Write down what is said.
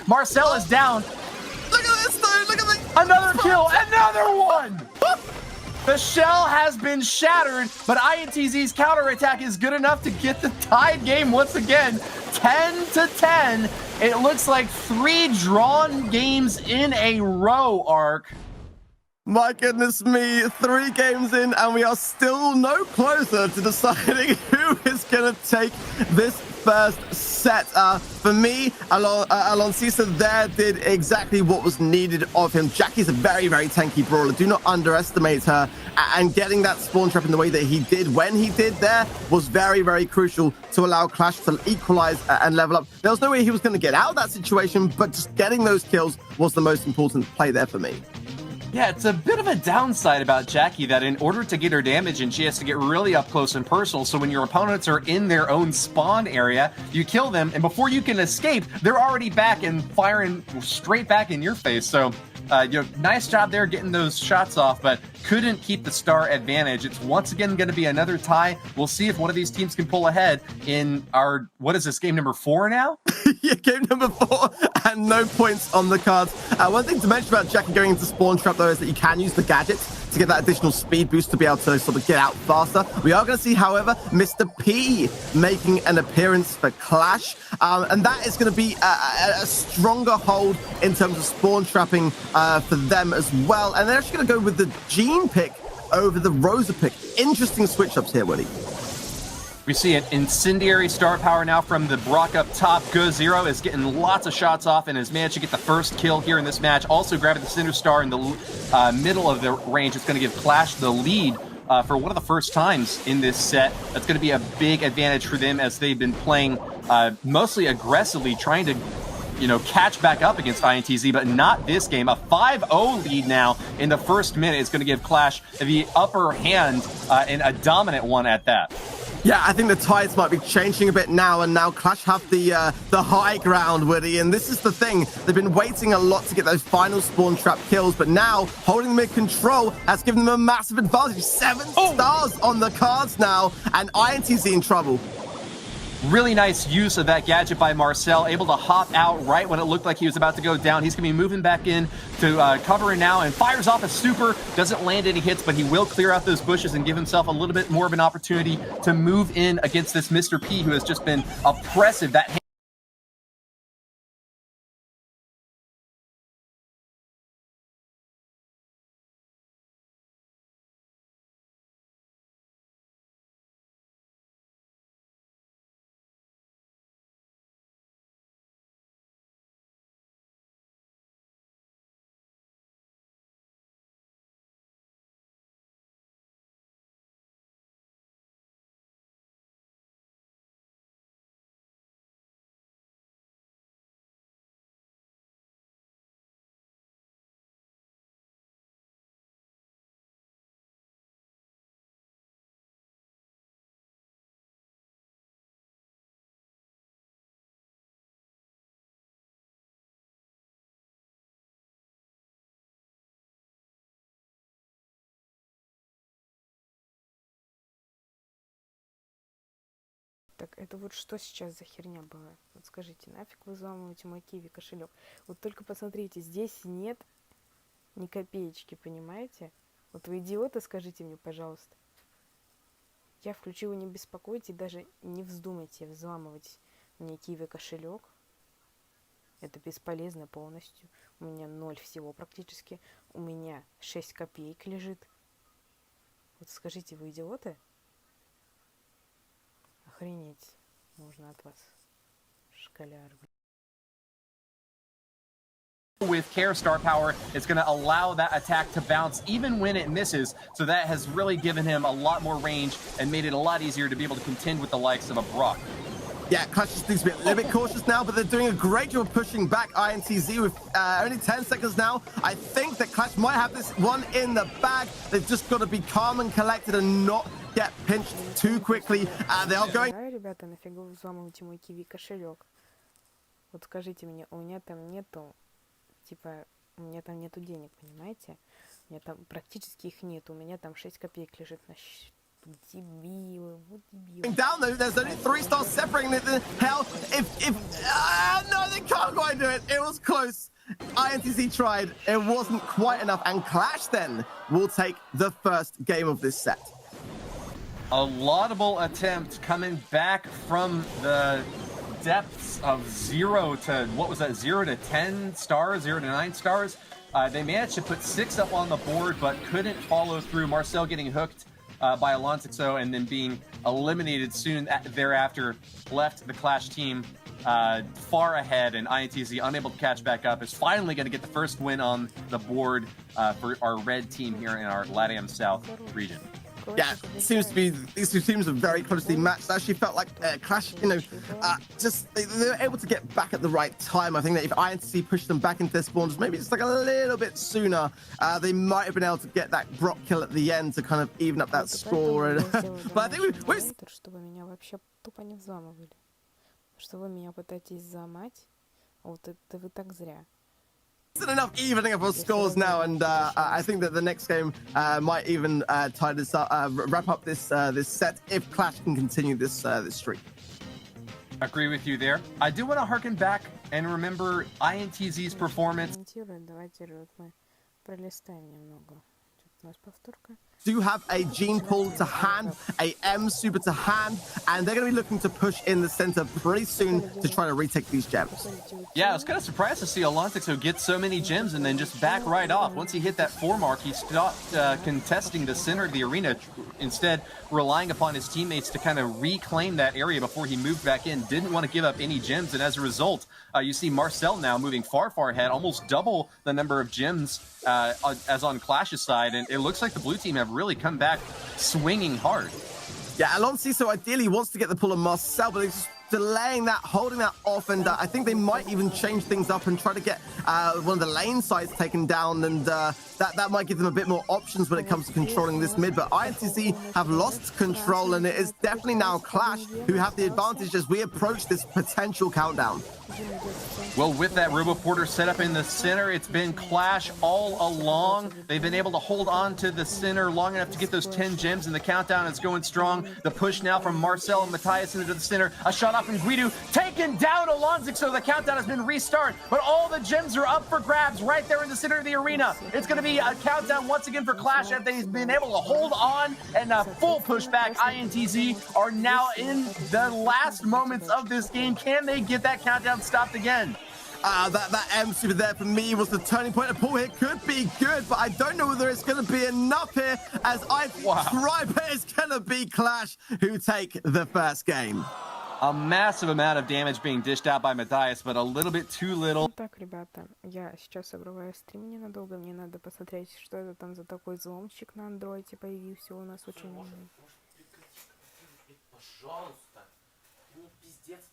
Marcel is down. Look at this, dude. Look at this. Another kill. Another one. The shell has been shattered, but INTZ's counterattack is good enough to get the tied game once again. 10-10. It looks like 3 drawn games in a row, Ark. My goodness me, 3 games in, and we are still no closer to deciding who is going to take this first set. For me, Aloncisa there did exactly what was needed of him. Jackie's a very, very tanky brawler. Do not underestimate her. And getting that spawn trap in the way that he did when he did there was very, very crucial to allow Clash to equalize and level up. There was no way he was going to get out of that situation, but just getting those kills was the most important play there for me. Yeah, it's a bit of a downside about Jackie that in order to get her damage in, she has to get really up close and personal. So when your opponents are in their own spawn area, you kill them, and before you can escape, they're already back and firing straight back in your face. So, nice job there getting those shots off, but couldn't keep the star advantage. It's once again going to be another tie. We'll see if one of these teams can pull ahead in our, what is this, game number 4 now? Yeah, game number 4, and no points on the cards. One thing to mention about Jackie going into spawn trap, though, is that you can use the gadgets to get that additional speed boost to be able to sort of get out faster. We are going to see, however, Mr. P making an appearance for Clash, and that is going to be a stronger hold in terms of spawn trapping for them as well. And they're actually going to go with the Jean pick over the Rosa pick. Interesting switch-ups here, Woody. We see an incendiary star power now from the Brock up top. Go0 is getting lots of shots off and has managed to get the first kill here in this match. Also grabbing the center star in the middle of the range. It's going to give Clash the lead for one of the first times in this set. That's going to be a big advantage for them as they've been playing mostly aggressively, trying to catch back up against INTZ, but not this game. A 5-0 lead now in the first minute is going to give Clash the upper hand and a dominant one at that. Yeah, I think the tides might be changing a bit now, and now Clash have the high ground, Woody, and this is the thing. They've been waiting a lot to get those final spawn trap kills, but now holding them in control has given them a massive advantage. 7 stars on the cards now, and INTZ in trouble. Really nice use of that gadget by Marcel, able to hop out right when it looked like he was about to go down. He's going to be moving back in to cover now and fires off a super. Doesn't land any hits, but he will clear out those bushes and give himself a little bit more of an opportunity to move in against this Mr. P, who has just been oppressive. That Так, это вот что сейчас за херня была? Вот скажите, нафиг вы взламываете мой Киви кошелек? Вот только посмотрите, здесь нет ни копеечки, понимаете? Вот вы идиоты, скажите мне, пожалуйста. Я включила не беспокоить и даже не вздумайте взламывать мне Киви кошелек. Это бесполезно полностью. У меня 0 всего практически. У меня 6 копеек лежит. Вот скажите, вы идиоты? Охренеть можно от вас, школяр. With Care Star Power, it's going to allow that attack to bounce even when it misses. So that has really given him a lot more range and made it a lot easier to be able to contend with the likes of a Brock. Yeah, Clash just needs to be a little bit cautious now, but they're doing a great job of pushing back INTZ with only 10 seconds now. I think that Clash might have this one in the bag. They've just got to be calm and collected and not get pinched too quickly. They are going... Ребята, нафига вы взламываете мой Киви кошелек? Вот скажите мне, у меня там нету, типа, у меня там нету денег, понимаете? У меня там практически их нет. У меня там 6 копеек лежит на счету. Дебилы, вот дебилы. Down though, there's only 3 stars separating the hell. No, they can't quite do it. It was close. INTZ tried. It wasn't quite enough. And Clash then will take the first game of this set. A laudable attempt coming back from the depths of 0 to, what was that, 0 to 10 stars, 0 to 9 stars. They managed to put 6 up on the board, but couldn't follow through. Marcel getting hooked by Alonso and then being eliminated soon thereafter, left the Clash team far ahead, and INTZ, unable to catch back up, is finally going to get the first win on the board for our red team here in our LATAM South region. Yeah, it seems to be, these two teams are very closely matched. I actually felt like Clash, just they were able to get back at the right time. I think that if INTC pushed them back into their spawns, maybe just like a little bit sooner, they might have been able to get that Brock kill at the end to kind of even up that score. But I think we've чтобы меня вообще тупо не взламывали. Что вы меня пытаетесь взломать? Вот это вы так зря. isn't enough evening of our scores now, and I think that the next game might even tie this up, wrap up this this set if Clash can continue this this streak. Agree with you there. I do want to harken back and remember INTZ's performance. Давайте вот мы пролистаем немного. Тут у нас повторка. Do have a Gene Pull to hand, a M Super to hand, and they're going to be looking to push in the center pretty soon to try to retake these gems. Yeah, I was kind of surprised to see Alonso get so many gems and then just back right off. Once he hit that 4 mark, he stopped contesting the center of the arena, instead relying upon his teammates to kind of reclaim that area before he moved back in. Didn't want to give up any gems, and as a result, you see Marcel now moving far, far ahead, almost double the number of gems as on Clash's side, and it looks like the blue team have really come back swinging hard. Yeah, Alonso so ideally wants to get the pull on Marcel, but he's delaying that, holding that off, and I think they might even change things up and try to get one of the lane sides taken down, and that might give them a bit more options when it comes to controlling this mid. But INTZ have lost control, and it is definitely now Clash who have the advantage as we approach this potential countdown. Well, with that Roboporter set up in the center, it's been Clash all along. They've been able to hold on to the center long enough to get those 10 gems, and the countdown is going strong. The push now from Marcel and Matthias into the center. A shot off from Guido, taken down Alonso, so the countdown has been restarted. But all the gems are up for grabs right there in the center of the arena. It's going to be a countdown once again for Clash after they've been able to hold on and a full pushback. INTZ are now in the last moments of this game. Can they get that countdown stopped again? That M Super there for me was the turning point. A pull here could be good, but I don't know whether it's going to be enough here, as I try, but it's going to be Clash who take the first game. A massive amount of damage being dished out by Matthias, but a little bit too little. Так, ребята, я сейчас обрываю стрим ненадолго. Мне надо посмотреть, что это там за такой взломщик на андроиде появился у нас очень. Пожалуйста. Ну, пиздец.